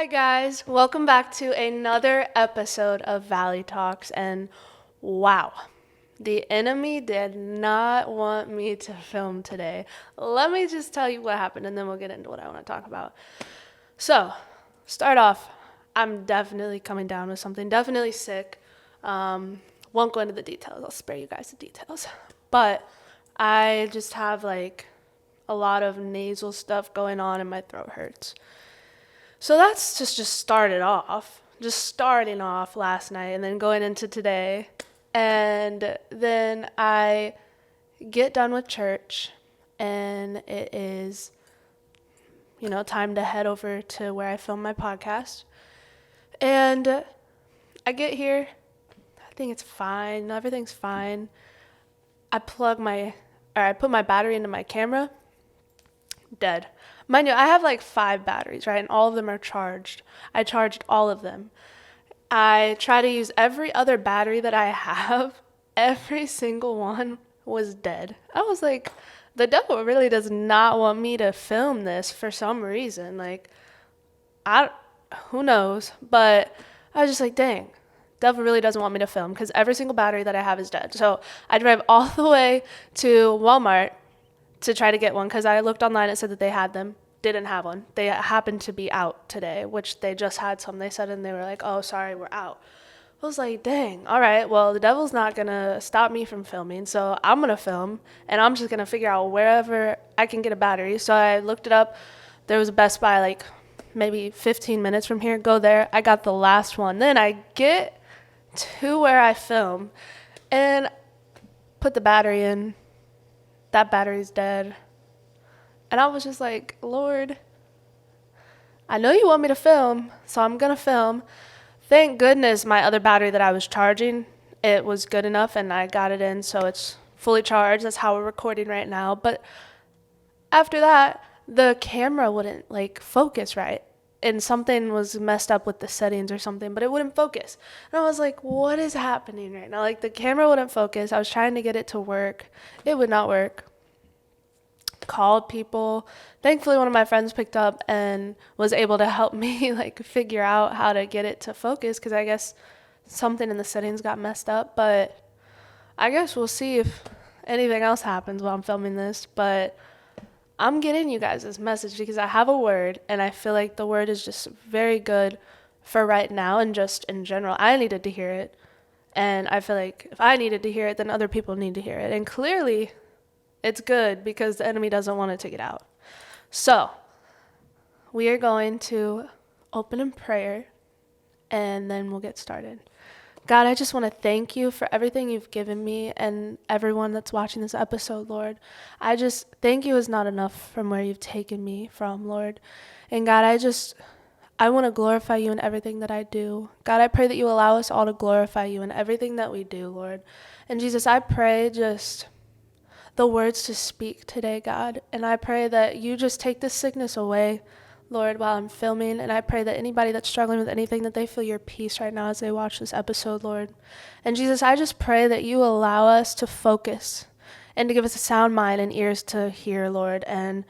Hi guys, welcome back to another episode of Valley Talks, and wow, the enemy did not want me to film today. Let me just tell you what happened and then we'll get into what I want to talk about. So, start off, I'm definitely coming down with something, definitely sick. Won't go into the details, I'll spare you guys the details. But I just have like a lot of nasal stuff going on and my throat hurts. So that's just starting off last night and then going into today. And then I get done with church and it is, time to head over to where I film my podcast. And I get here, I think it's fine, everything's fine. I put my battery into my camera, dead. Mind you, I have like 5 batteries, right? And all of them are charged. I charged all of them. I try to use every other battery that I have. Every single one was dead. I was like, the devil really does not want me to film this for some reason. Like, who knows? But I was just like, dang, devil really doesn't want me to film because every single battery that I have is dead. So I drive all the way to Walmart to try to get one because I looked online. It said that they had them. Didn't have one. They happened to be out today, which they just had some. They said, and they were like, oh, sorry, we're out. I was like, dang, all right, well, the devil's not going to stop me from filming, so I'm going to film, and I'm just going to figure out wherever I can get a battery. So I looked it up. There was a Best Buy like maybe 15 minutes from here. Go there. I got the last one. Then I get to where I film and put the battery in. That battery's dead. And I was just like, Lord, I know you want me to film, so I'm going to film. Thank goodness my other battery that I was charging, it was good enough and I got it in, so it's fully charged. That's how we're recording right now. But after that, the camera wouldn't like focus right. And something was messed up with the settings or something, but it wouldn't focus. And I was like, what is happening right now? Like the camera wouldn't focus. I was trying to get it to work. It would not work. Called people. Thankfully, one of my friends picked up and was able to help me like figure out how to get it to focus because I guess something in the settings got messed up. But I guess we'll see if anything else happens while I'm filming this. But I'm getting you guys this message because I have a word and I feel like the word is just very good for right now and just in general. I needed to hear it. And I feel like if I needed to hear it, then other people need to hear it. And clearly, it's good because the enemy doesn't want it to get out. So, we are going to open in prayer and then we'll get started. God, I just want to thank you for everything you've given me and everyone that's watching this episode, Lord. I just thank you is not enough from where you've taken me from, Lord. And God, I want to glorify you in everything that I do. God, I pray that you allow us all to glorify you in everything that we do, Lord. And Jesus, I pray just the words to speak today, God. And I pray that you just take this sickness away, Lord, while I'm filming. And I pray that anybody that's struggling with anything, that they feel your peace right now as they watch this episode, Lord. And Jesus, I just pray that you allow us to focus and to give us a sound mind and ears to hear, Lord. And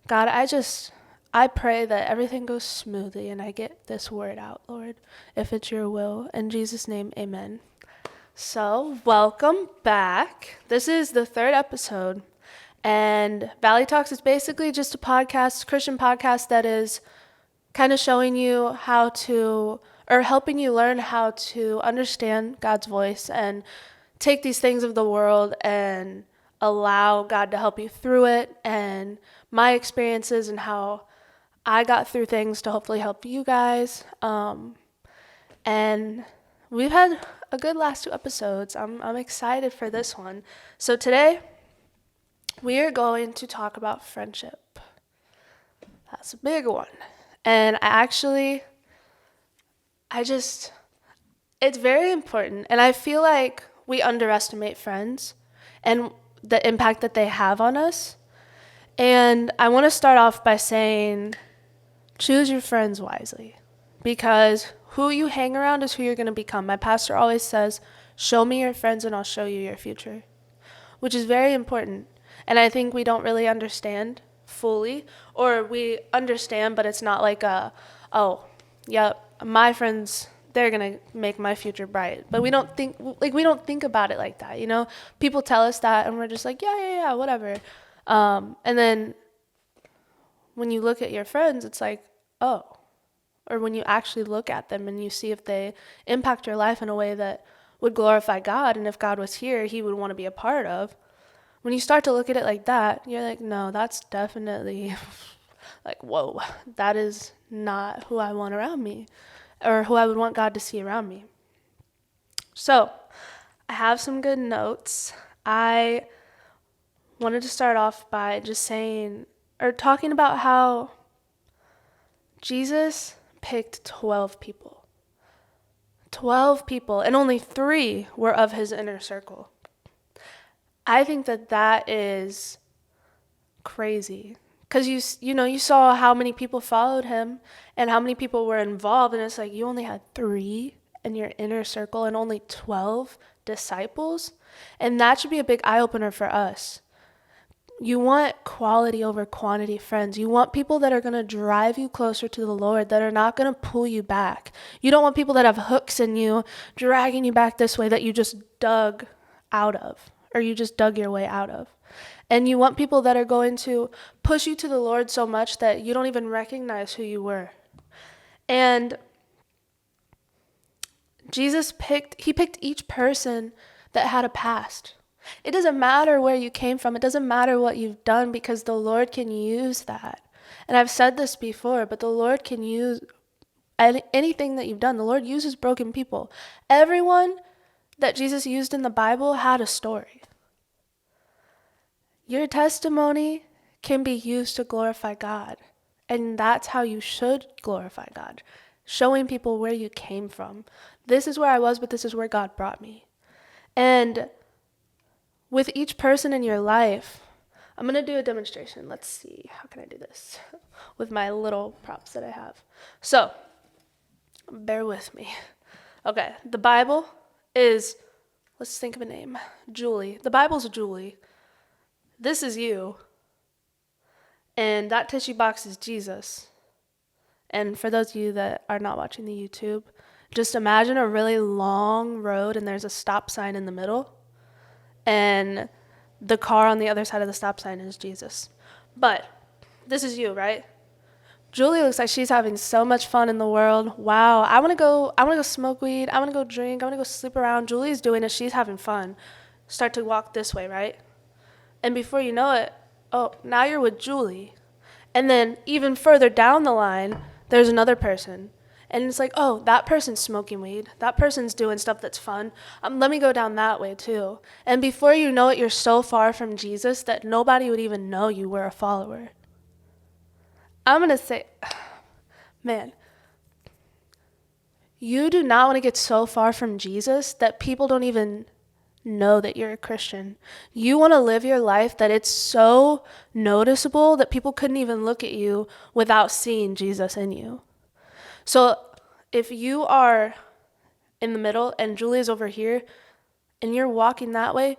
God, I pray that everything goes smoothly and I get this word out, Lord, if it's your will. In Jesus' name, amen. So, welcome back. This is the 3rd episode, and Valley Talks is basically just a podcast, Christian podcast that is kind of showing you how to, or helping you learn how to understand God's voice and take these things of the world and allow God to help you through it, and my experiences and how I got through things to hopefully help you guys. And we've had a good last 2 episodes. I'm excited for this one. So today, we are going to talk about friendship. That's a big one. And it's very important. And I feel like we underestimate friends and the impact that they have on us. And I want to start off by saying, choose your friends wisely. Because who you hang around is who you're going to become. My pastor always says, show me your friends and I'll show you your future, which is very important. And I think we don't really understand fully, or we understand, but it's not like yep, my friends, they're going to make my future bright. But we don't think about it like that, you know? People tell us that and we're just like, yeah, whatever. And then when you look at your friends, it's like, oh, or when you actually look at them and you see if they impact your life in a way that would glorify God, and if God was here, he would want to be a part of. When you start to look at it like that, you're like, no, that's definitely like, whoa, that is not who I want around me or who I would want God to see around me. So I have some good notes. I wanted to start off by just saying or talking about how Jesus picked 12 people. 12 people, and only 3 were of his inner circle. I think that is crazy. Because you saw how many people followed him and how many people were involved, and it's like you only had 3 in your inner circle and only 12 disciples. And that should be a big eye-opener for us. You want quality over quantity friends. You want people that are going to drive you closer to the Lord, that are not going to pull you back. You don't want people that have hooks in you, dragging you back this way that you just dug out of, or you just dug your way out of. And you want people that are going to push you to the Lord so much that you don't even recognize who you were. And Jesus picked each person that had a past. It doesn't matter where you came from. It doesn't matter what you've done, because the Lord can use that. And I've said this before, but the Lord can use anything that you've done. The Lord uses broken people. Everyone that Jesus used in the Bible had a story. Your testimony can be used to glorify God. And that's how you should glorify God. Showing people where you came from. This is where I was, but this is where God brought me. And with each person in your life, I'm going to do a demonstration. Let's see. How can I do this with my little props that I have? So, bear with me. Okay, the Bible is, let's think of a name. Julie. The Bible's Julie. This is you. And that tissue box is Jesus. And for those of you that are not watching the YouTube, just imagine a really long road and there's a stop sign in the middle. And the car on the other side of the stop sign is Jesus. But this is you, right? Julie looks like she's having so much fun in the world. Wow, I want to go smoke weed. I want to go drink. I want to go sleep around. Julie's doing it. She's having fun. Start to walk this way, right? And before you know it, oh, now you're with Julie. And then even further down the line, there's another person. And it's like, oh, that person's smoking weed. That person's doing stuff that's fun. Let me go down that way too. And before you know it, you're so far from Jesus that nobody would even know you were a follower. I'm going to say, man, you do not want to get so far from Jesus that people don't even know that you're a Christian. You want to live your life that it's so noticeable that people couldn't even look at you without seeing Jesus in you. So if you are in the middle and Julie's over here and you're walking that way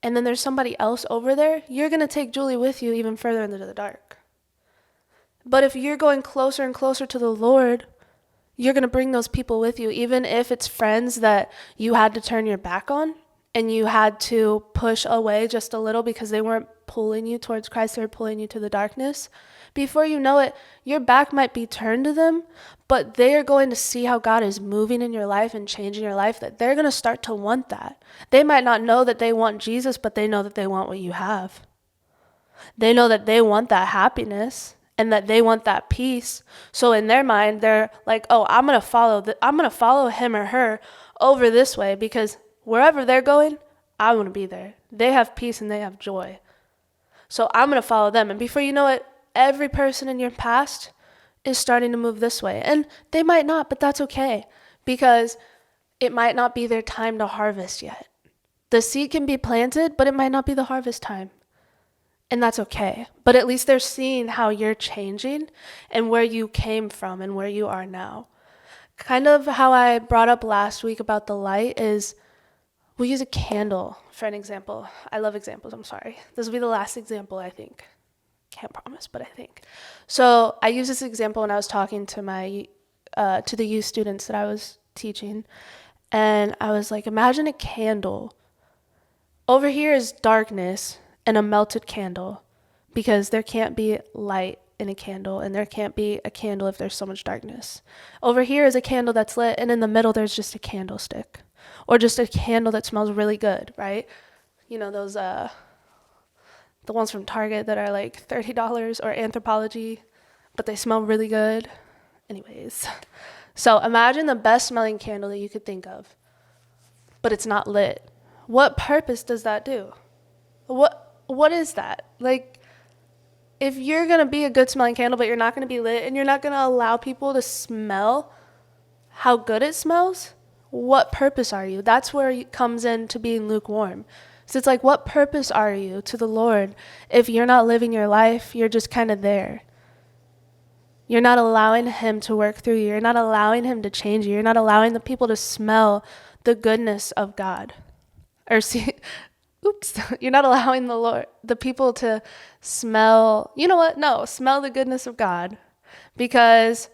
and then there's somebody else over there, you're going to take Julie with you even further into the dark. But if you're going closer and closer to the Lord, you're going to bring those people with you, even if it's friends that you had to turn your back on and you had to push away just a little because they weren't pulling you towards Christ, they were pulling you to the darkness. Before you know it, your back might be turned to them, but they are going to see how God is moving in your life and changing your life, that they're going to start to want that. They might not know that they want Jesus, but they know that they want what you have. They know that they want that happiness and that they want that peace. So in their mind, they're like, oh, I'm going to follow him or her over this way, because wherever they're going, I want to be there. They have peace and they have joy. So I'm going to follow them. And before you know it, every person in your past is starting to move this way. And they might not, but that's okay, because it might not be their time to harvest yet. The seed can be planted, but it might not be the harvest time. And that's okay. But at least they're seeing how you're changing and where you came from and where you are now. Kind of how I brought up last week about the light is, we'll use a candle for an example. I love examples, I'm sorry. This will be the last example, I think. Can't promise, but I think. So I used this example when I was talking to my to the youth students that I was teaching. And I was like, imagine a candle. Over here is darkness and a melted candle, because there can't be light in a candle, and there can't be a candle if there's so much darkness. Over here is a candle that's lit, and in the middle there's just a candlestick, or just a candle that smells really good, right? You know, those the ones from Target that are like $30, or Anthropology, but they smell really good. Anyways, so imagine the best smelling candle that you could think of, but it's not lit. What purpose does that do? What is that? Like, if you're going to be a good smelling candle, but you're not going to be lit, and you're not going to allow people to smell how good it smells, what purpose are you? That's where it comes into being lukewarm. So it's like, what purpose are you to the Lord if you're not living your life? You're just kind of there. You're not allowing him to work through you. You're not allowing him to change you. You're not allowing the people to smell the goodness of God. Or see, you're not allowing the people to smell, you know what? No, smell the goodness of God, because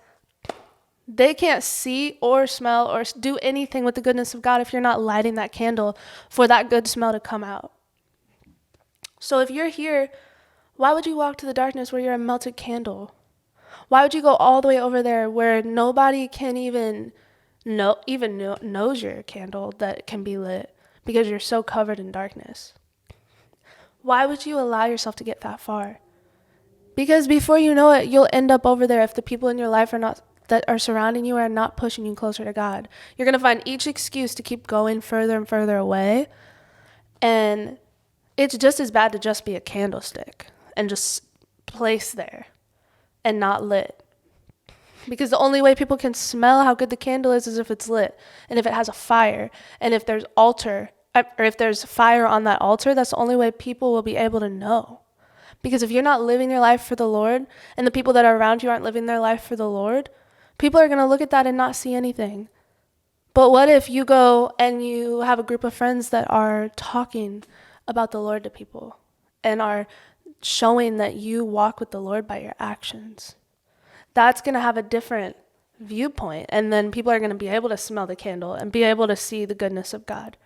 they can't see or smell or do anything with the goodness of God if you're not lighting that candle for that good smell to come out. So if you're here, why would you walk to the darkness where you're a melted candle? Why would you go all the way over there where nobody can even knows you're a candle that can be lit, because you're so covered in darkness? Why would you allow yourself to get that far? Because before you know it, you'll end up over there if the people in your life that are surrounding you are not pushing you closer to God. You're going to find each excuse to keep going further and further away. And it's just as bad to just be a candlestick and just place there and not lit. Because the only way people can smell how good the candle is if it's lit, and if it has a fire, and if there's if there's fire on that altar. That's the only way people will be able to know. Because if you're not living your life for the Lord, and the people that are around you aren't living their life for the Lord, people are going to look at that and not see anything. But what if you go and you have a group of friends that are talking about the Lord to people and are showing that you walk with the Lord by your actions? That's going to have a different viewpoint. And then people are going to be able to smell the candle and be able to see the goodness of God,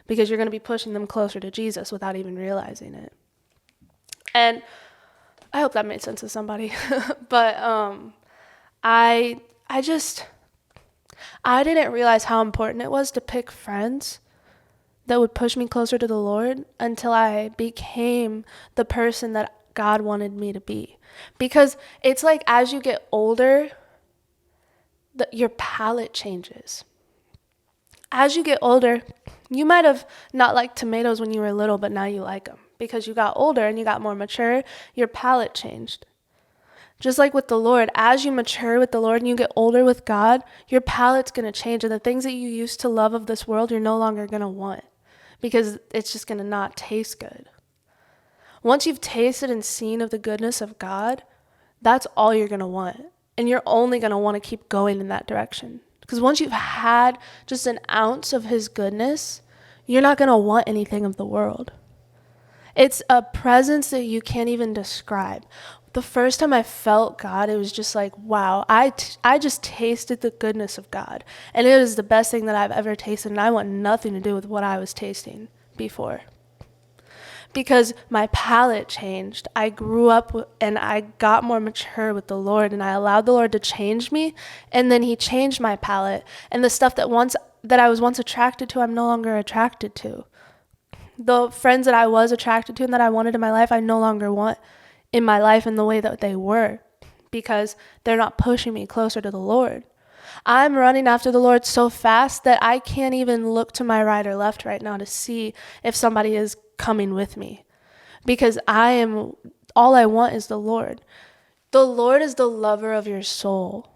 because you're going to be pushing them closer to Jesus without even realizing it. And I hope that made sense to somebody. But I didn't realize how important it was to pick friends that would push me closer to the Lord until I became the person that God wanted me to be. Because it's like, as you get older, your palate changes. As you get older, you might have not liked tomatoes when you were little, but now you like them. Because you got older and you got more mature, your palate changed. Just like with the Lord, as you mature with the Lord and you get older with God, your palate's going to change. And the things that you used to love of this world, you're no longer going to want, because it's just going to not taste good. Once you've tasted and seen of the goodness of God, that's all you're going to want. And you're only going to want to keep going in that direction. Because once you've had just an ounce of his goodness, you're not going to want anything of the world. It's a presence that you can't even describe. The first time I felt God, it was just like, wow, I just tasted the goodness of God. And it was the best thing that I've ever tasted. And I want nothing to do with what I was tasting before. Because my palate changed. I grew up and I got more mature with the Lord, and I allowed the Lord to change me. And then he changed my palate. And the stuff that I was once attracted to, I'm no longer attracted to. The friends that I was attracted to and that I wanted in my life, I no longer want in my life in the way that they were, because they're not pushing me closer to the Lord. I'm running after the Lord so fast that I can't even look to my right or left right now to see if somebody is coming with me, because all I want is the Lord. The Lord is the lover of your soul.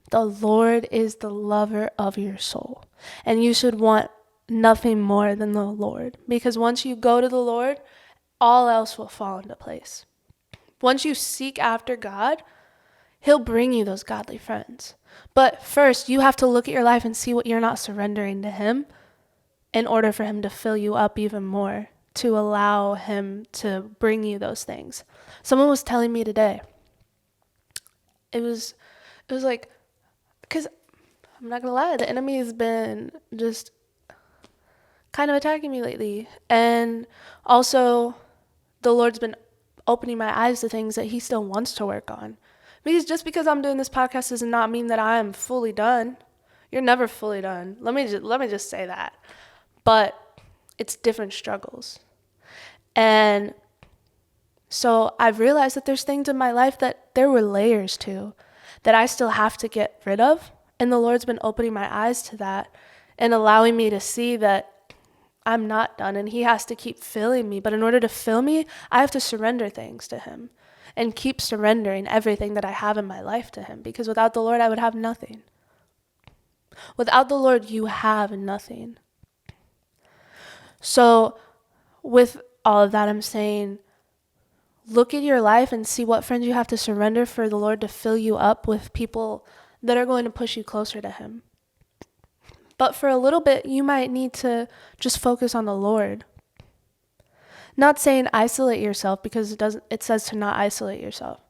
The Lord is the lover of your soul. And you should want nothing more than the Lord, because once you go to the Lord, all else will fall into place. Once you seek after God, he'll bring you those godly friends. But first, you have to look at your life and see what you're not surrendering to him in order for him to fill you up even more, to allow him to bring you those things. Someone was telling me today, it was like, because I'm not gonna lie, the enemy has been just kind of attacking me lately. And also, the Lord's been opening my eyes to things that he still wants to work on. Because just because I'm doing this podcast does not mean that I am fully done. You're never fully done. Let me just say that. But it's different struggles. And so I've realized that there's things in my life that there were layers to, that I still have to get rid of. And the Lord's been opening my eyes to that and allowing me to see that I'm not done and he has to keep filling me. But in order to fill me, I have to surrender things to him and keep surrendering everything that I have in my life to him, because without the Lord, I would have nothing. Without the Lord, you have nothing. So with all of that, I'm saying, look at your life and see what friends you have to surrender for the Lord to fill you up with people that are going to push you closer to him. But for a little bit, you might need to just focus on the Lord. Not saying isolate yourself, because it says to not isolate yourself.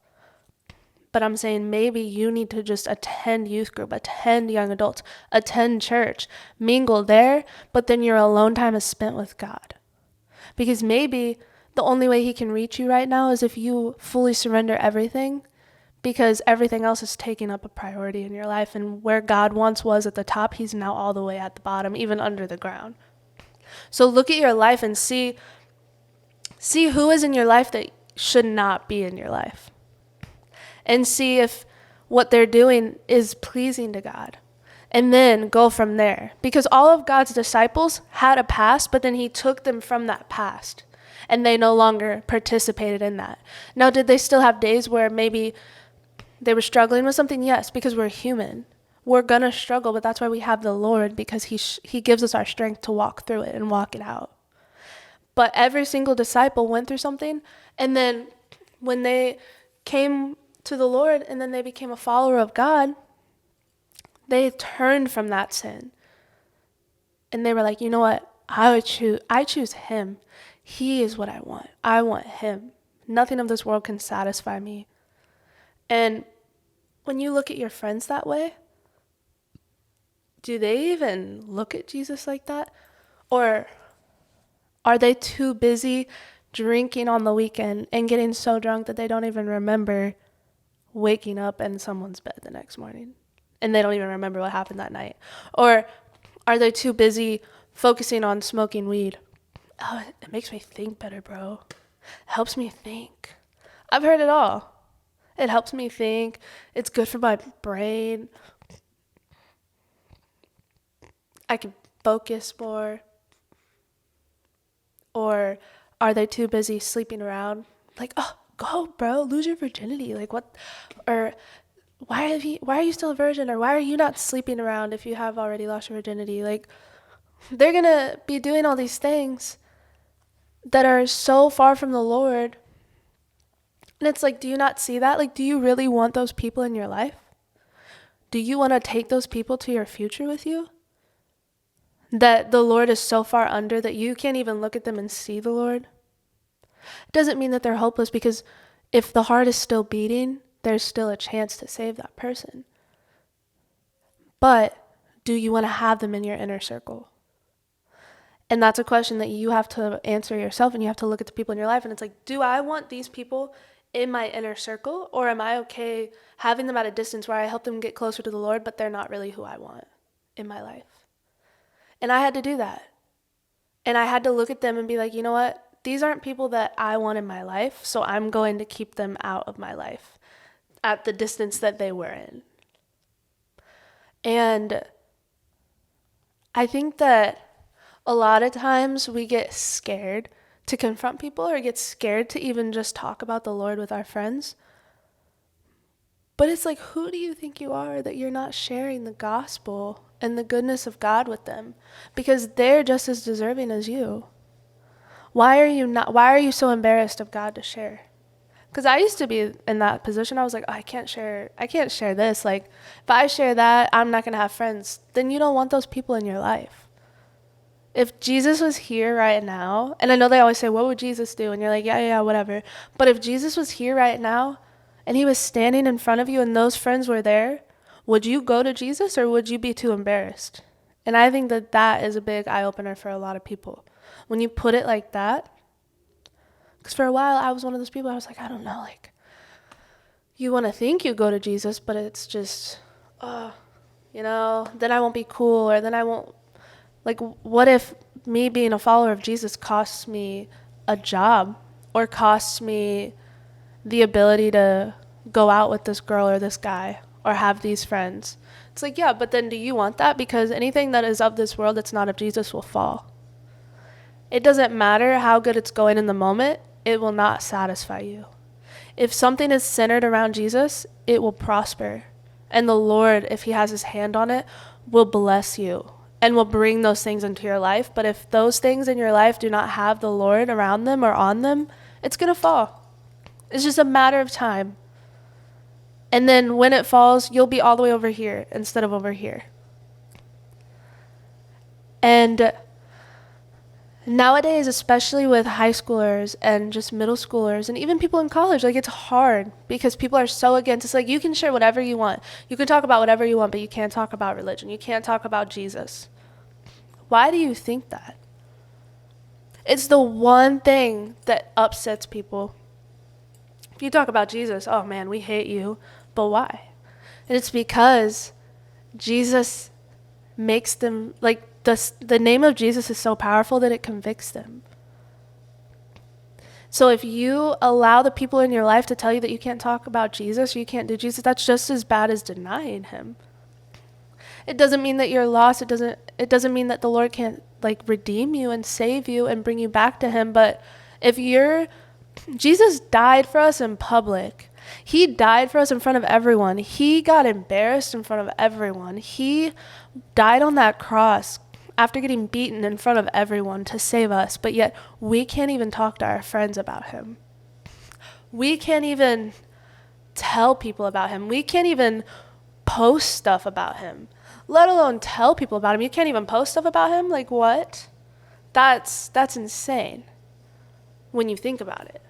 But I'm saying maybe you need to just attend youth group, attend young adults, attend church, mingle there, but then your alone time is spent with God. Because maybe the only way he can reach you right now is if you fully surrender everything, because everything else is taking up a priority in your life. And where God once was at the top, he's now all the way at the bottom, even under the ground. So look at your life and see who is in your life that should not be in your life. And see if what they're doing is pleasing to God. And then go from there. Because all of God's disciples had a past, but then he took them from that past. And they no longer participated in that. Now, did they still have days where maybe they were struggling with something? Yes, because we're human. We're going to struggle, but that's why we have the Lord, because he gives us our strength to walk through it and walk it out. But every single disciple went through something, and then when they came to the Lord and then they became a follower of God, they turned from that sin. And they were like, you know what? I choose him. He is what I want. I want him. Nothing of this world can satisfy me. And when you look at your friends that way, do they even look at Jesus like that? Or are they too busy drinking on the weekend and getting so drunk that they don't even remember waking up in someone's bed the next morning? And they don't even remember what happened that night. Or are they too busy focusing on smoking weed? Oh, it makes me think better, bro. It helps me think. I've heard it all. It helps me think. It's good for my brain. I can focus more. Or are they too busy sleeping around? Like, oh, go, bro, lose your virginity. Like, what? Or why are you still a virgin? Or why are you not sleeping around if you have already lost your virginity? Like, they're going to be doing all these things that are so far from the Lord. And it's like, do you not see that? Like, do you really want those people in your life? Do you want to take those people to your future with you? That the Lord is so far under that you can't even look at them and see the Lord? It doesn't mean that they're hopeless, because if the heart is still beating, there's still a chance to save that person. But do you want to have them in your inner circle? And that's a question that you have to answer yourself, and you have to look at the people in your life, and it's like, do I want these people in my inner circle, or am I okay having them at a distance where I help them get closer to the Lord, but they're not really who I want in my life? And I had to do that. And I had to look at them and be like, you know what? These aren't people that I want in my life, so I'm going to keep them out of my life at the distance that they were in. And I think that a lot of times we get scared to confront people, or get scared to even just talk about the Lord with our friends. But it's like, who do you think you are that you're not sharing the gospel and the goodness of God with them? Because they're just as deserving as you. Why are you so embarrassed of God to share? Because I used to be in that position. I was like, oh, I can't share this. Like, if I share that, I'm not going to have friends. Then you don't want those people in your life. If Jesus was here right now, and I know they always say, what would Jesus do? And you're like, yeah, whatever. But if Jesus was here right now, and he was standing in front of you and those friends were there, Would you go to Jesus or would you be too embarrassed? And I think that that is a big eye-opener for a lot of people. When you put it like that, because for a while I was one of those people, I was like, I don't know, like, you want to think you go to Jesus, but it's just, then I won't be cool, or then I won't, like, what if me being a follower of Jesus costs me a job or costs me the ability to go out with this girl or this guy or have these friends? It's like, yeah, but then do you want that? Because anything that is of this world that's not of Jesus will fall. It doesn't matter how good it's going in the moment, it will not satisfy you. If something is centered around Jesus, it will prosper. And the Lord, if he has his hand on it, will bless you and will bring those things into your life. But if those things in your life do not have the Lord around them or on them, it's going to fall. It's just a matter of time. And then when it falls, you'll be all the way over here instead of over here. And nowadays, especially with high schoolers and just middle schoolers and even people in college, like, it's hard because people are so against. It's like, you can share whatever you want. You can talk about whatever you want, but you can't talk about religion. You can't talk about Jesus. Why do you think that? It's the one thing that upsets people. If you talk about Jesus, oh man, we hate you. But why? And it's because Jesus makes them, like, the name of Jesus is so powerful that it convicts them. So if you allow the people in your life to tell you that you can't talk about Jesus or you can't do Jesus, that's just as bad as denying him. It doesn't mean that you're lost. It doesn't mean that the Lord can't, like, redeem you and save you and bring you back to him. But if Jesus died for us in public. He died for us in front of everyone. He got embarrassed in front of everyone. He died on that cross after getting beaten in front of everyone to save us. But yet we can't even talk to our friends about him. We can't even tell people about him. We can't even post stuff about him, let alone tell people about him. You can't even post stuff about him? Like, what? That's insane when you think about it.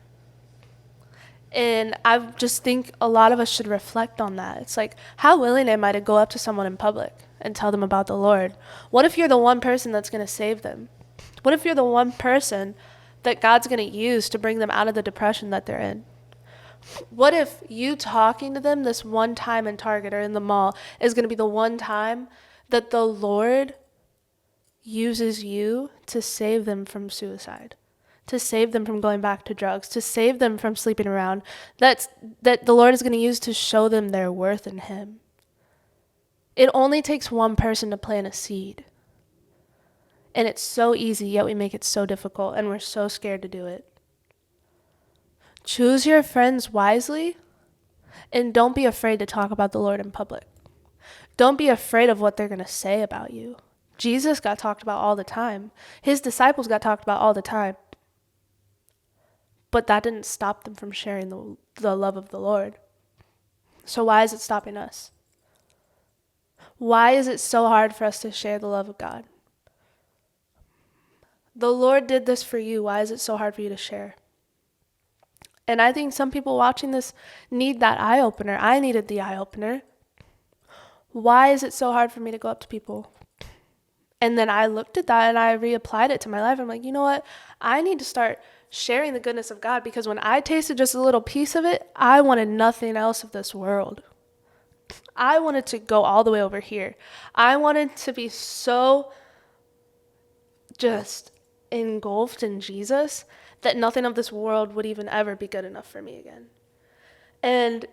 And I just think a lot of us should reflect on that. It's like, how willing am I to go up to someone in public and tell them about the Lord? What if you're the one person that's going to save them? What if you're the one person that God's going to use to bring them out of the depression that they're in? What if you talking to them this one time in Target or in the mall is going to be the one time that the Lord uses you to save them from suicide? To save them from going back to drugs, to save them from sleeping around, that the Lord is going to use to show them their worth in him. It only takes one person to plant a seed. And it's so easy, yet we make it so difficult, and we're so scared to do it. Choose your friends wisely, and don't be afraid to talk about the Lord in public. Don't be afraid of what they're going to say about you. Jesus got talked about all the time. His disciples got talked about all the time. But that didn't stop them from sharing the love of the Lord. So why is it stopping us? Why is it so hard for us to share the love of God? The Lord did this for you. Why is it so hard for you to share? And I think some people watching this need that eye-opener. I needed the eye-opener. Why is it so hard for me to go up to people? And then I looked at that and I reapplied it to my life. I'm like, you know what? I need to start sharing the goodness of God, because when I tasted just a little piece of it, I wanted nothing else of this world. I wanted to go all the way over here. I wanted to be so just engulfed in Jesus that nothing of this world would even ever be good enough for me again. And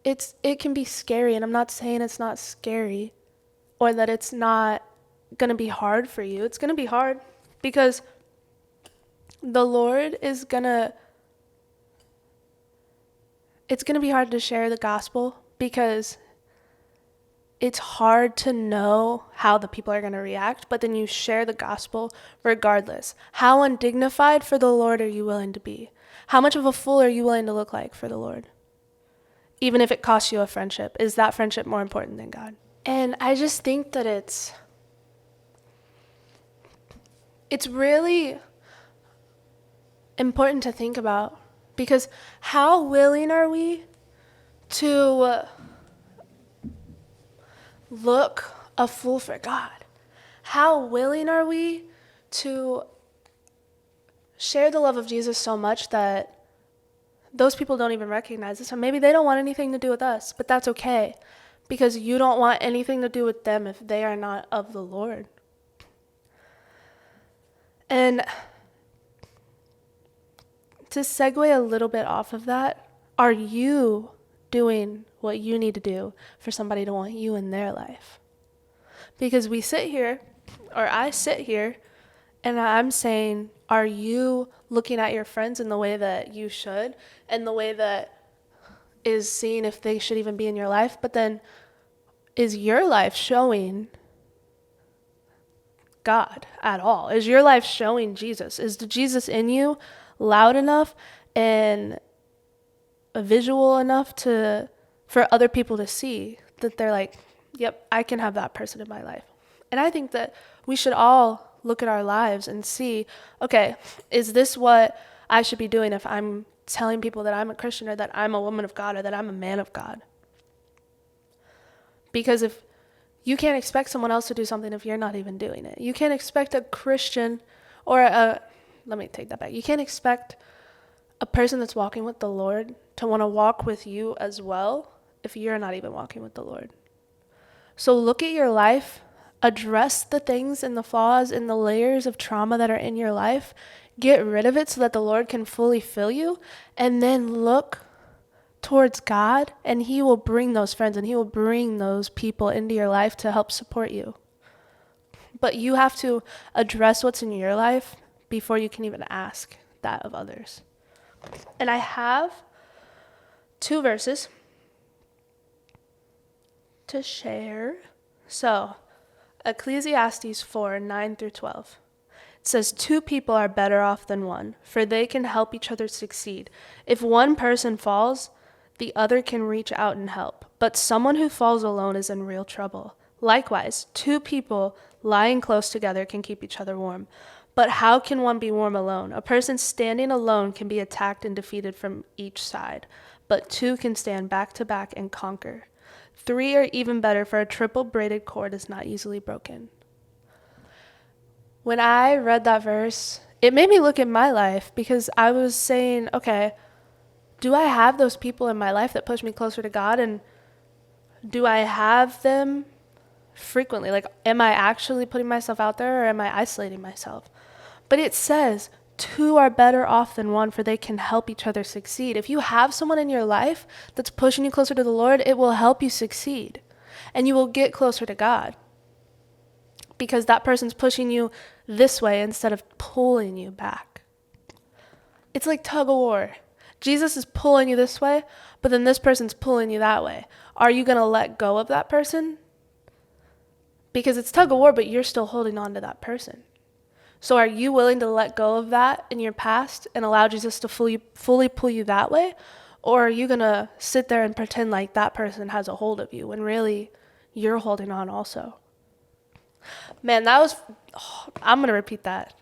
it can be scary, and I'm not saying it's not scary or that it's not going to be hard for you. It's going to be hard because the Lord it's going to be hard to share the gospel, because it's hard to know how the people are going to react, but then you share the gospel regardless. How undignified for the Lord are you willing to be? How much of a fool are you willing to look like for the Lord? Even if it costs you a friendship, is that friendship more important than God? And I just think that it's really important to think about, because how willing are we to look a fool for God? How willing are we to share the love of Jesus so much that those people don't even recognize us? So maybe they don't want anything to do with us, but that's okay, because you don't want anything to do with them if they are not of the Lord. And to segue a little bit off of that, are you doing what you need to do for somebody to want you in their life? Because we sit here, or I sit here, and I'm saying, are you looking at your friends in the way that you should, and the way that is seeing if they should even be in your life? But then, is your life showing God at all? Is your life showing Jesus? Is the Jesus in you loud enough and visual enough for other people to see that they're like, yep, I can have that person in my life? And I think that we should all look at our lives and see, okay, is this what I should be doing if I'm telling people that I'm a Christian, or that I'm a woman of God, or that I'm a man of God? Because if you can't expect someone else to do something if you're not even doing it. You can't expect a Christian let me take that back. You can't expect a person that's walking with the Lord to want to walk with you as well if you're not even walking with the Lord. So look at your life, address the things and the flaws and the layers of trauma that are in your life, get rid of it so that the Lord can fully fill you, and then look towards God, and he will bring those friends and he will bring those people into your life to help support you. But you have to address what's in your life before you can even ask that of others. And I have 2 verses to share. So, Ecclesiastes 4:9-12. It says, 2 people are better off than one, for they can help each other succeed. If one person falls, the other can reach out and help. But someone who falls alone is in real trouble. Likewise, 2 people lying close together can keep each other warm. But how can one be warm alone? A person standing alone can be attacked and defeated from each side. But 2 can stand back to back and conquer. 3 are even better, for a triple braided cord is not easily broken. When I read that verse, it made me look at my life, because I was saying, okay, do I have those people in my life that push me closer to God? And do I have them frequently? Like, am I actually putting myself out there, or am I isolating myself? But it says 2 are better off than one, for they can help each other succeed. If you have someone in your life that's pushing you closer to the Lord, it will help you succeed, and you will get closer to God, because that person's pushing you this way instead of pulling you back. It's like tug of war. Jesus is pulling you this way, but then this person's pulling you that way. Are you going to let go of that person? Because it's tug of war, but you're still holding on to that person. So are you willing to let go of that in your past and allow Jesus to fully pull you that way? Or are you going to sit there and pretend like that person has a hold of you when really you're holding on also? Man, I'm going to repeat that.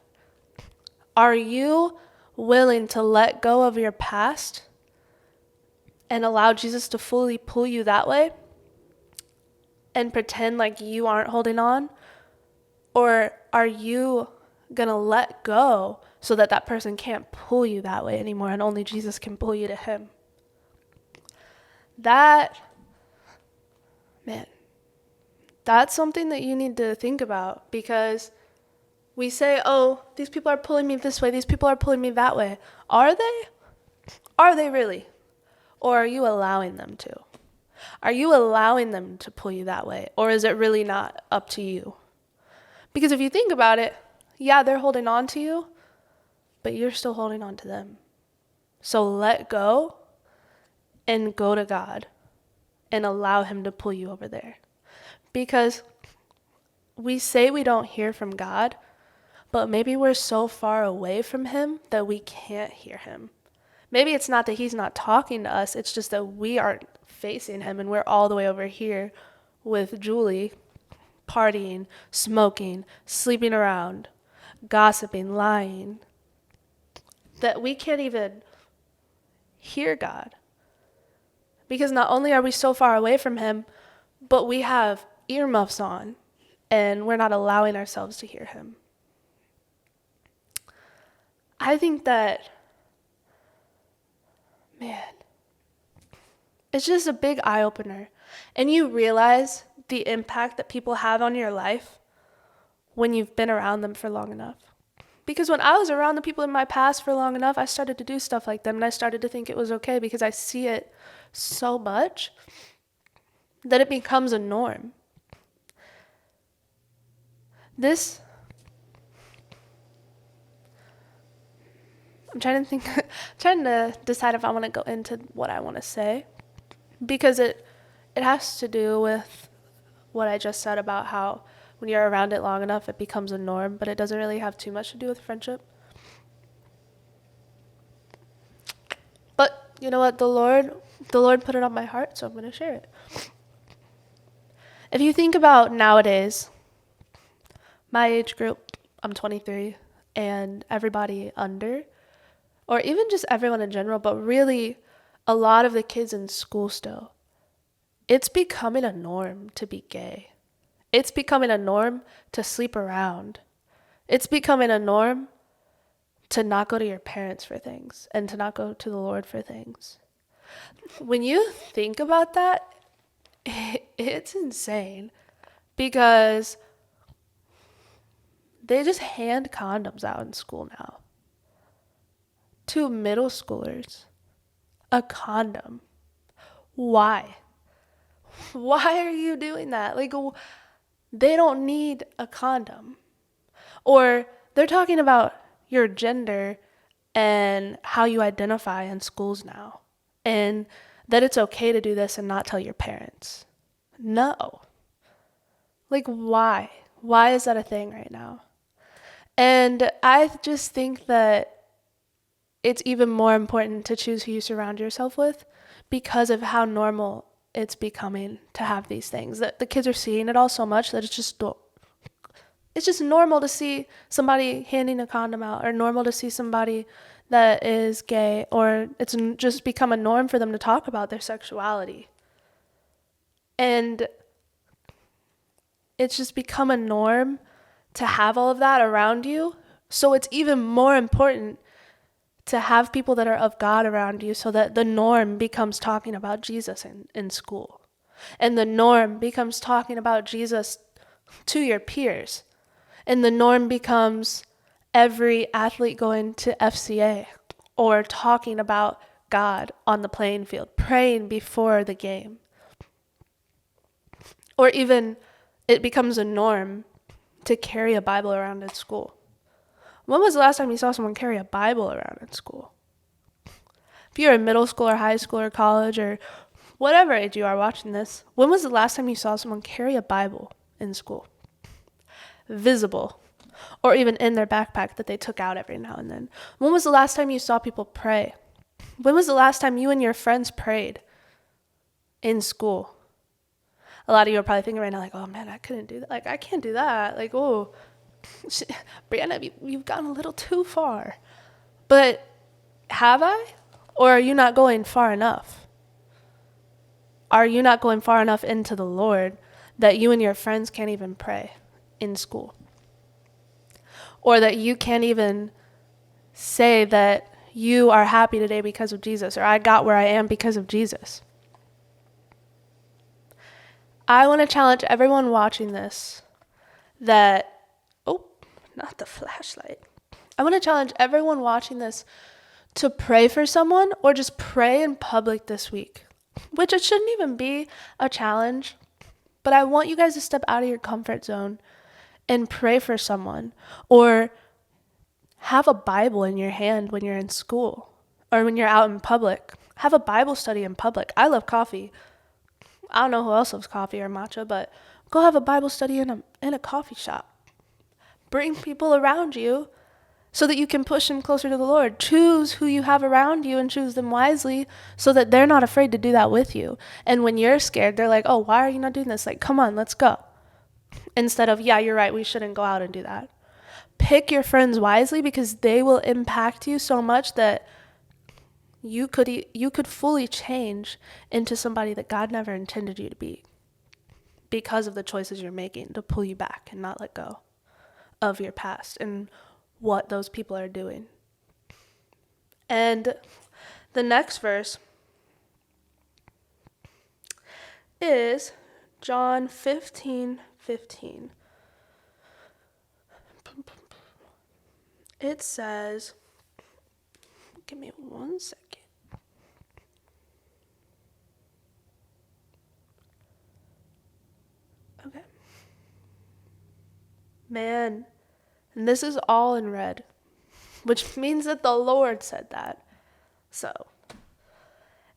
Are you willing to let go of your past and allow Jesus to fully pull you that way and pretend like you aren't holding on? Or are you going to let go so that that person can't pull you that way anymore and only Jesus can pull you to him? That's something that you need to think about, because we say, oh, these people are pulling me this way, these people are pulling me that way. Are they? Are they really? Or are you allowing them to? Are you allowing them to pull you that way? Or is it really not up to you? Because if you think about it, yeah, they're holding on to you, but you're still holding on to them. So let go and go to God and allow him to pull you over there. Because we say we don't hear from God, but maybe we're so far away from him that we can't hear him. Maybe it's not that he's not talking to us, it's just that we aren't facing him and we're all the way over here with Julie, partying, smoking, sleeping around, gossiping, lying, that we can't even hear God. Because not only are we so far away from him, but we have earmuffs on and we're not allowing ourselves to hear him. I think that, man, it's just a big eye-opener. And you realize the impact that people have on your life when you've been around them for long enough. Because when I was around the people in my past for long enough, I started to do stuff like them, and I started to think it was okay because I see it so much that it becomes a norm. I'm trying to decide if I want to go into what I want to say, because it has to do with what I just said about how when you're around it long enough, it becomes a norm, but it doesn't really have too much to do with friendship. But you know what? The Lord put it on my heart, so I'm going to share it. If you think about nowadays, my age group, I'm 23, and everybody under, or even just everyone in general, but really a lot of the kids in school still, it's becoming a norm to be gay. It's becoming a norm to sleep around. It's becoming a norm to not go to your parents for things and to not go to the Lord for things. When you think about that, it's insane, because they just hand condoms out in school now. To middle schoolers, a condom. Why? Why are you doing that? Like, they don't need a condom. Or they're talking about your gender and how you identify in schools now, and that it's okay to do this and not tell your parents. No. Like, why? Why is that a thing right now? And I just think that it's even more important to choose who you surround yourself with because of how normal it's becoming to have these things. That the kids are seeing it all so much that it's just normal to see somebody handing a condom out, or normal to see somebody that is gay, or it's just become a norm for them to talk about their sexuality. And it's just become a norm to have all of that around you. So it's even more important to have people that are of God around you, so that the norm becomes talking about Jesus in school. And the norm becomes talking about Jesus to your peers. And the norm becomes every athlete going to FCA or talking about God on the playing field, praying before the game. Or even it becomes a norm to carry a Bible around in school. When was the last time you saw someone carry a Bible around in school? If you're in middle school or high school or college or whatever age you are watching this, when was the last time you saw someone carry a Bible in school? Visible. Or even in their backpack that they took out every now and then. When was the last time you saw people pray? When was the last time you and your friends prayed in school? A lot of you are probably thinking right now, like, oh man, I couldn't do that. Like, I can't do that. Like, oh, Breanna, you've gone a little too far. But have I? Or are you not going far enough? Are you not going far enough into the Lord that you and your friends can't even pray in school? Or that you can't even say that you are happy today because of Jesus, or I got where I am because of Jesus? I want to challenge everyone watching this that, not the flashlight. I want to challenge everyone watching this to pray for someone, or just pray in public this week, which it shouldn't even be a challenge, but I want you guys to step out of your comfort zone and pray for someone, or have a Bible in your hand when you're in school or when you're out in public. Have a Bible study in public. I love coffee. I don't know who else loves coffee or matcha, but go have a Bible study in a coffee shop. Bring people around you so that you can push them closer to the Lord. Choose who you have around you and choose them wisely so that they're not afraid to do that with you. And when you're scared, they're like, oh, why are you not doing this? Like, come on, let's go. Instead of, yeah, you're right, we shouldn't go out and do that. Pick your friends wisely, because they will impact you so much that you could fully change into somebody that God never intended you to be. because of the choices you're making to pull you back and not let go of your past and what those people are doing. And the next verse is John 15:15. It says, give me 1 second. Okay. Man, and this is all in red, which means that the Lord said that. So,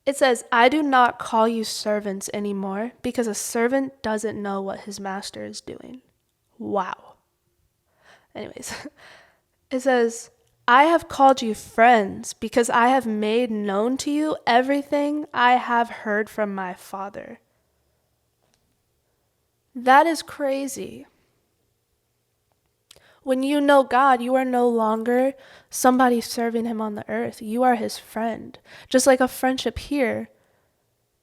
it says, I do not call you servants anymore because a servant doesn't know what his master is doing. Wow. Anyways, it says, I have called you friends because I have made known to you everything I have heard from my Father. That is crazy. When you know God, you are no longer somebody serving him on the earth. You are his friend. Just like a friendship here.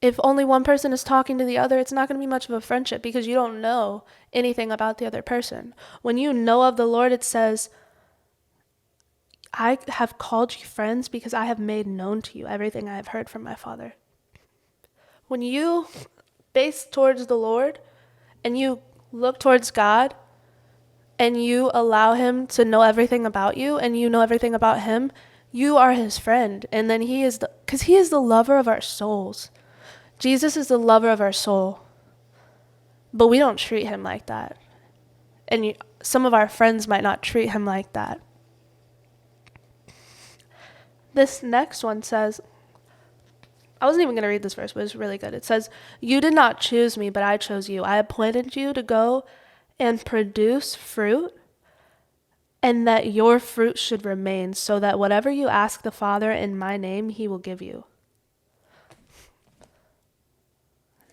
If only one person is talking to the other, it's not going to be much of a friendship because you don't know anything about the other person. When you know of the Lord, it says, I have called you friends because I have made known to you everything I have heard from my Father. When you face towards the Lord and you look towards God and you allow him to know everything about you and you know everything about him, you are his friend. And then because he is the lover of our souls. Jesus is the lover of our soul. But we don't treat him like that. And some of our friends might not treat him like that. This next one says, I wasn't even going to read this verse, but it's really good. It says, you did not choose me, but I chose you. I appointed you to go and produce fruit, and that your fruit should remain, so that whatever you ask the Father in my name, he will give you.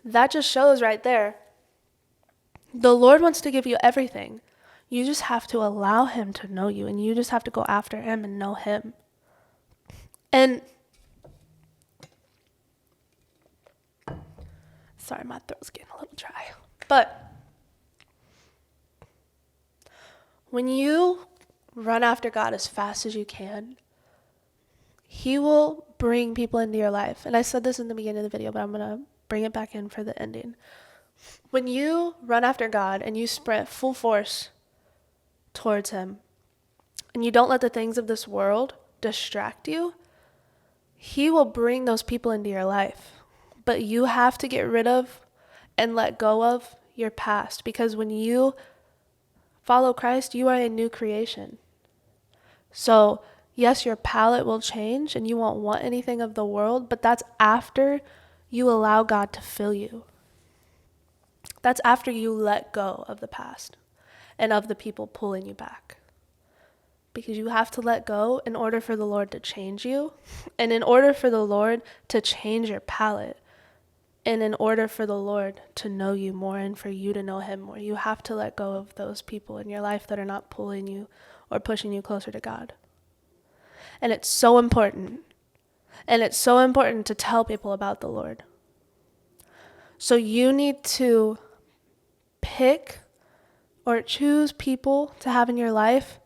That just shows right there. The Lord wants to give you everything. You just have to allow him to know you, and you just have to go after him and know him. And sorry, my throat's getting a little dry. But when you run after God as fast as you can, he will bring people into your life. And I said this in the beginning of the video, but I'm going to bring it back in for the ending. When you run after God and you sprint full force towards him, and you don't let the things of this world distract you, he will bring those people into your life. But you have to get rid of and let go of your past, because when you follow Christ, you are a new creation. So, yes, your palate will change and you won't want anything of the world, but that's after you allow God to fill you. That's after you let go of the past and of the people pulling you back. Because you have to let go in order for the Lord to change you, and in order for the Lord to change your palate, and in order for the Lord to know you more and for you to know him more, you have to let go of those people in your life that are not pulling you or pushing you closer to God. And it's so important. And it's so important to tell people about the Lord. So you need to pick or choose people to have in your life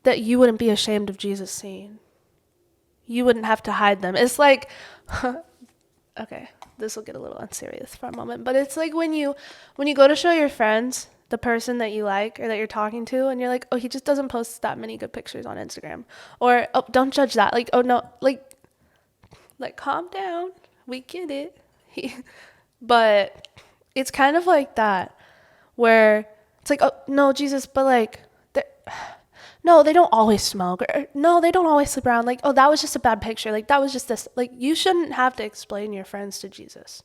that you wouldn't be ashamed of Jesus seeing. You wouldn't have to hide them. It's like, okay, this will get a little unserious for a moment, but it's like when you go to show your friends the person that you like or that you're talking to, and you're like, oh, he just doesn't post that many good pictures on Instagram. Or, oh, don't judge that. Like, oh, no, like calm down. We get it. But it's kind of like that, where it's like, oh, no, Jesus, but like, no, they don't always smoke. Or, no, they don't always sleep around. Like, oh, that was just a bad picture. Like, that was just this. Like, you shouldn't have to explain your friends to Jesus.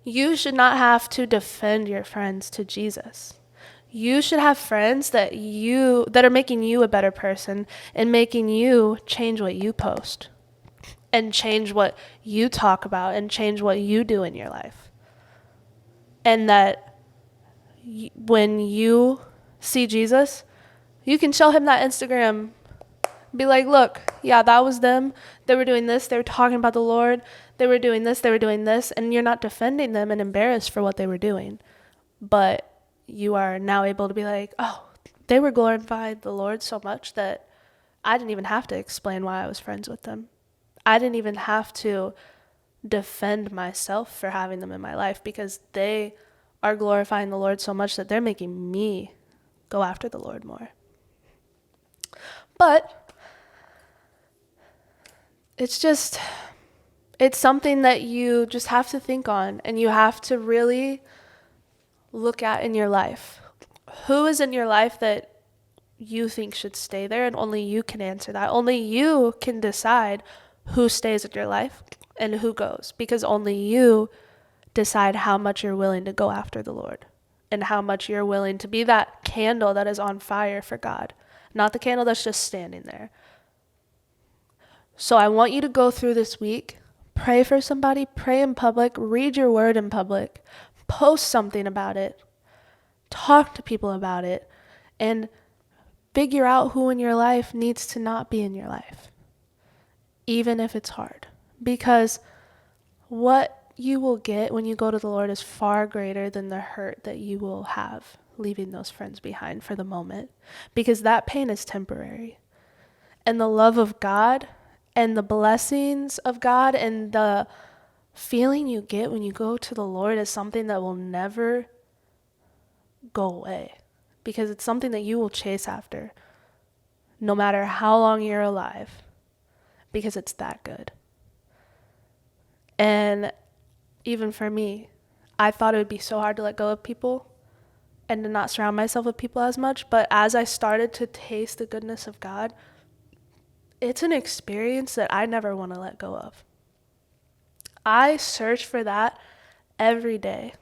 You should not have to defend your friends to Jesus. You should have friends that are making you a better person and making you change what you post and change what you talk about and change what you do in your life. And that when you see Jesus, you can show him that Instagram Be like, look, yeah, that was them. They were doing this. They were talking about the Lord. They were doing this. They were doing this. And you're not defending them and embarrassed for what they were doing. But you are now able to be like, oh, they were glorifying the Lord so much that I didn't even have to explain why I was friends with them. I didn't even have to defend myself for having them in my life, because they are glorifying the Lord so much that they're making me go after the Lord more. But it's something that you just have to think on, and you have to really look at in your life. Who is in your life that you think should stay there? And only you can answer that. Only you can decide who stays in your life and who goes, because only you decide how much you're willing to go after the Lord and how much you're willing to be that candle that is on fire for God, not the candle that's just standing there. So I want you to go through this week, pray for somebody, pray in public, read your word in public, post something about it, talk to people about it, and figure out who in your life needs to not be in your life, even if it's hard. Because what you will get when you go to the Lord is far greater than the hurt that you will have leaving those friends behind for the moment, because that pain is temporary. And the love of God and the blessings of God and the feeling you get when you go to the Lord is something that will never go away, because it's something that you will chase after no matter how long you're alive, because it's that good. And even for me, I thought it would be so hard to let go of people and to not surround myself with people as much. But as I started to taste the goodness of God, it's an experience that I never want to let go of. I search for that every day.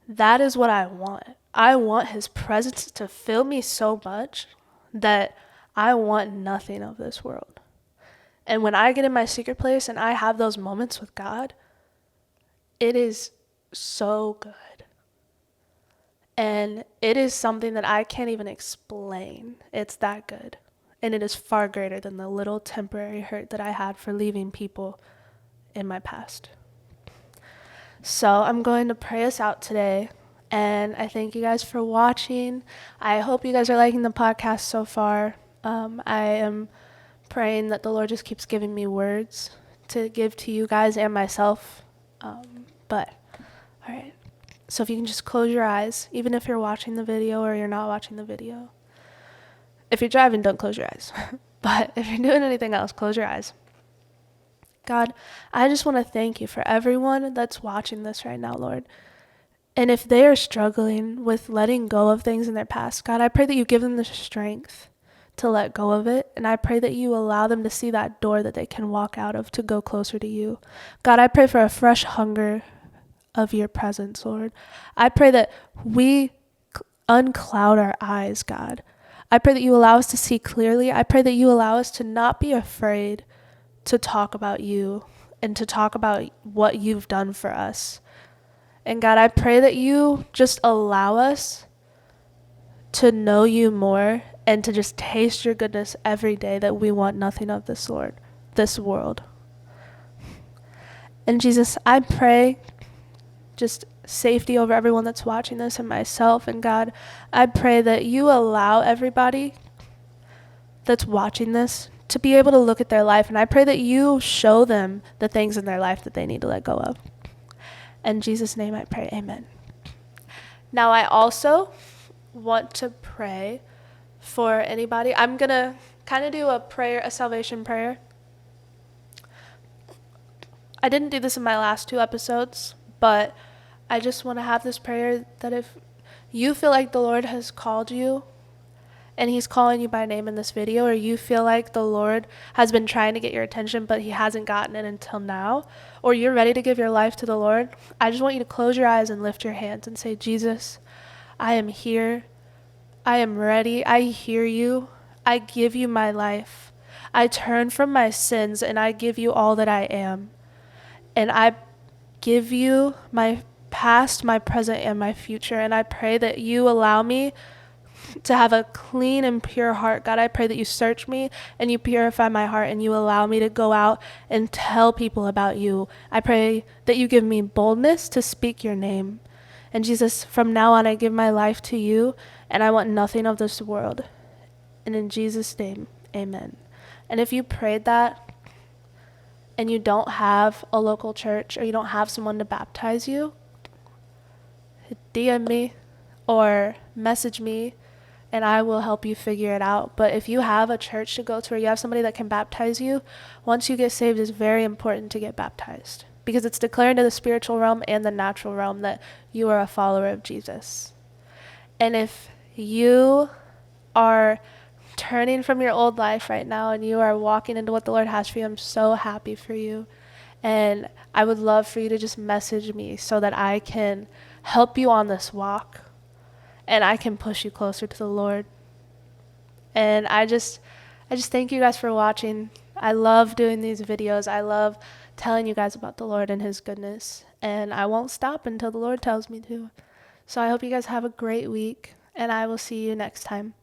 That is what I want. I want his presence to fill me so much that I want nothing of this world. And when I get in my secret place and I have those moments with God, it is so good. And it is something that I can't even explain. It's that good. And it is far greater than the little temporary hurt that I had for leaving people in my past. So I'm going to pray us out today. And I thank you guys for watching. I hope you guys are liking the podcast so far. I am praying that the Lord just keeps giving me words to give to you guys and myself. But, all right. So if you can just close your eyes, even if you're watching the video or you're not watching the video. If you're driving, don't close your eyes. But if you're doing anything else, close your eyes. God, I just want to thank you for everyone that's watching this right now, Lord. And if they are struggling with letting go of things in their past, God, I pray that you give them the strength to let go of it. And I pray that you allow them to see that door that they can walk out of to go closer to you. God, I pray for a fresh hunger of your presence, Lord. I pray that we uncloud our eyes, God. I pray that you allow us to see clearly. I pray that you allow us to not be afraid to talk about you and to talk about what you've done for us. And God, I pray that you just allow us to know you more and to just taste your goodness every day, that we want nothing of this, Lord, this world. And Jesus, I pray just safety over everyone that's watching this and myself. And God, I pray that you allow everybody that's watching this to be able to look at their life. And I pray that you show them the things in their life that they need to let go of. In Jesus' name I pray, amen. Now I also want to pray for anybody. I'm going to kind of do a salvation prayer. I didn't do this in my last 2 episodes, but I just want to have this prayer that if you feel like the Lord has called you and he's calling you by name in this video, or you feel like the Lord has been trying to get your attention but he hasn't gotten it until now, or you're ready to give your life to the Lord, I just want you to close your eyes and lift your hands and say, Jesus, I am here. I am ready. I hear you. I give you my life. I turn from my sins and I give you all that I am. And I give you my past, my present, and my future. And I pray that you allow me to have a clean and pure heart. God, I pray that you search me and you purify my heart and you allow me to go out and tell people about you. I pray that you give me boldness to speak your name. And Jesus, from now on, I give my life to you, and I want nothing of this world. And in Jesus' name, amen. And if you prayed that and you don't have a local church or you don't have someone to baptize you, DM me or message me and I will help you figure it out. But if you have a church to go to or you have somebody that can baptize you, once you get saved, it's very important to get baptized because it's declaring to the spiritual realm and the natural realm that you are a follower of Jesus. And if you are turning from your old life right now and you are walking into what the Lord has for you, I'm so happy for you. And I would love for you to just message me so that I can help you on this walk and I can push you closer to the Lord. And I just thank you guys for watching. I love doing these videos. I love telling you guys about the Lord and his goodness. And I won't stop until the Lord tells me to. So I hope you guys have a great week, and I will see you next time.